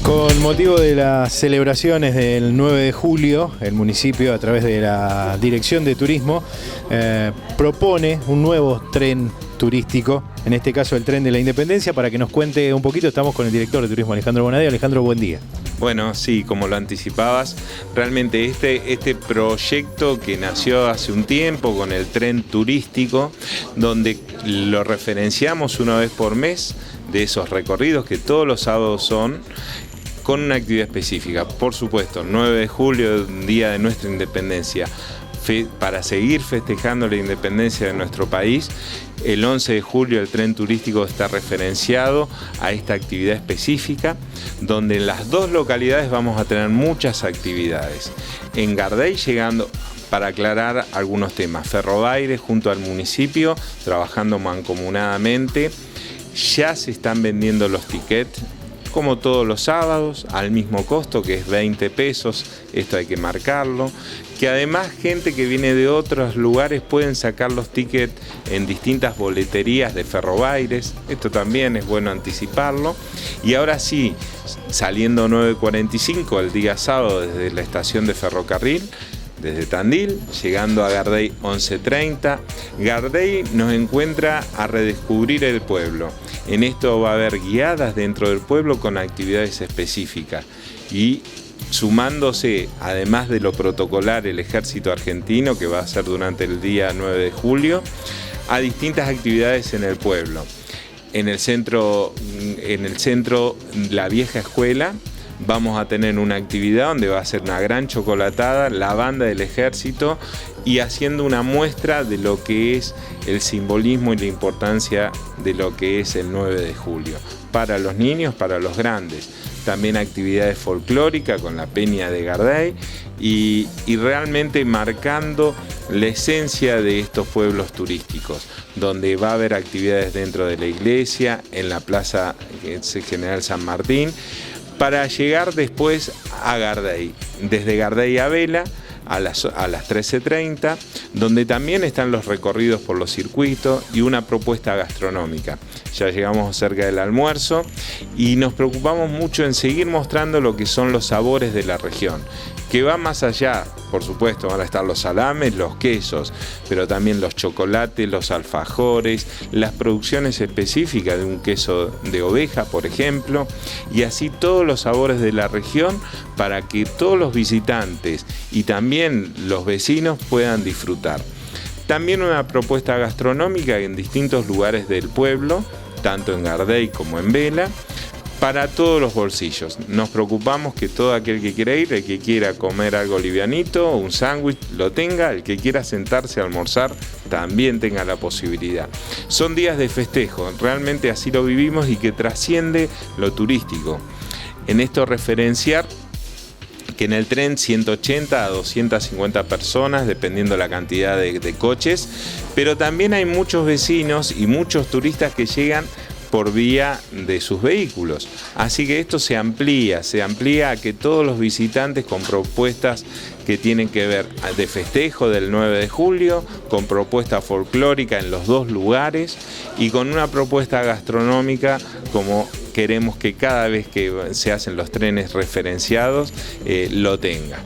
Con motivo de las celebraciones del 9 de julio, el municipio, a través de la Dirección de Turismo, propone un nuevo tren turístico, en este caso el Tren de la Independencia. Para que nos cuente un poquito, estamos con el director de turismo, Alejandro Bonadeo. Alejandro, buen día. Bueno, sí, como lo anticipabas, realmente este proyecto que nació hace un tiempo con el tren turístico, donde lo referenciamos una vez por mes de esos recorridos que todos los sábados son, con una actividad específica. Por supuesto, el 9 de julio, día de nuestra independencia, para seguir festejando la independencia de nuestro país. El 11 de julio el tren turístico está referenciado a esta actividad específica, donde en las dos localidades vamos a tener muchas actividades. En Gardey, llegando, para aclarar algunos temas, Ferrobaires junto al municipio, trabajando mancomunadamente, ya se están vendiendo los tickets, como todos los sábados, al mismo costo, que es 20 pesos, esto hay que marcarlo, que además gente que viene de otros lugares pueden sacar los tickets en distintas boleterías de Ferrobaires, esto también es bueno anticiparlo. Y ahora sí, saliendo 9:45 el día sábado desde la estación de ferrocarril, desde Tandil, llegando a Gardey 11:30. Gardey nos encuentra a redescubrir el pueblo. En esto va a haber guiadas dentro del pueblo con actividades específicas y sumándose, además de lo protocolar, el ejército argentino, que va a ser durante el día 9 de julio, a distintas actividades en el pueblo. En el centro, la vieja escuela, vamos a tener una actividad donde va a ser una gran chocolatada, la banda del ejército, y haciendo una muestra de lo que es el simbolismo y la importancia de lo que es el 9 de julio. Para los niños, para los grandes. También actividades folclóricas con la peña de Gardey y realmente marcando la esencia de estos pueblos turísticos, donde va a haber actividades dentro de la iglesia, en la Plaza General San Martín, para llegar después a Gardey, desde Gardey a Vela a las 13:30, donde también están los recorridos por los circuitos y una propuesta gastronómica. Ya llegamos cerca del almuerzo y nos preocupamos mucho en seguir mostrando lo que son los sabores de la región, que va más allá. Por supuesto, van a estar los salames, los quesos, pero también los chocolates, los alfajores, las producciones específicas de un queso de oveja, por ejemplo, y así todos los sabores de la región para que todos los visitantes y también los vecinos puedan disfrutar. También una propuesta gastronómica en distintos lugares del pueblo, tanto en Gardey como en Vela, para todos los bolsillos. Nos preocupamos que todo aquel que quiera ir, el que quiera comer algo livianito, un sándwich, lo tenga, el que quiera sentarse a almorzar, también tenga la posibilidad. Son días de festejo, realmente así lo vivimos y que trasciende lo turístico. En esto referenciar que en el tren 180 a 250 personas, dependiendo la cantidad de coches, pero también hay muchos vecinos y muchos turistas que llegan por vía de sus vehículos. Así que esto se amplía a que todos los visitantes con propuestas que tienen que ver de festejo del 9 de julio, con propuesta folclórica en los dos lugares y con una propuesta gastronómica como queremos que cada vez que se hacen los trenes referenciados lo tenga.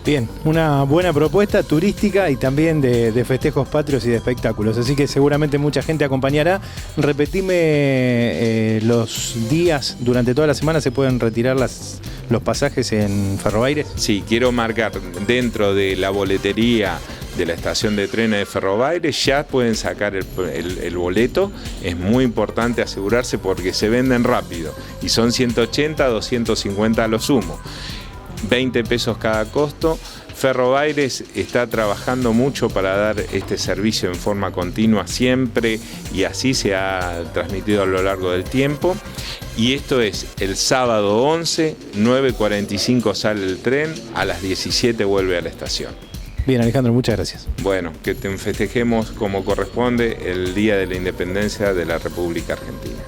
Bien, una buena propuesta turística y también de festejos patrios y de espectáculos, así que seguramente mucha gente acompañará. Repetime los días, durante toda la semana se pueden retirar los pasajes en Ferrobaires. Sí, quiero marcar dentro de la boletería de la estación de trenes de Ferrobaires, ya pueden sacar el boleto. Es muy importante asegurarse porque se venden rápido y son 180 a 250 a lo sumo. 20 pesos cada costo. Ferrobaires está trabajando mucho para dar este servicio en forma continua siempre y así se ha transmitido a lo largo del tiempo. Y esto es el sábado 11, 9:45 sale el tren, a las 17 vuelve a la estación. Bien, Alejandro, muchas gracias. Bueno, que festejemos como corresponde el Día de la Independencia de la República Argentina.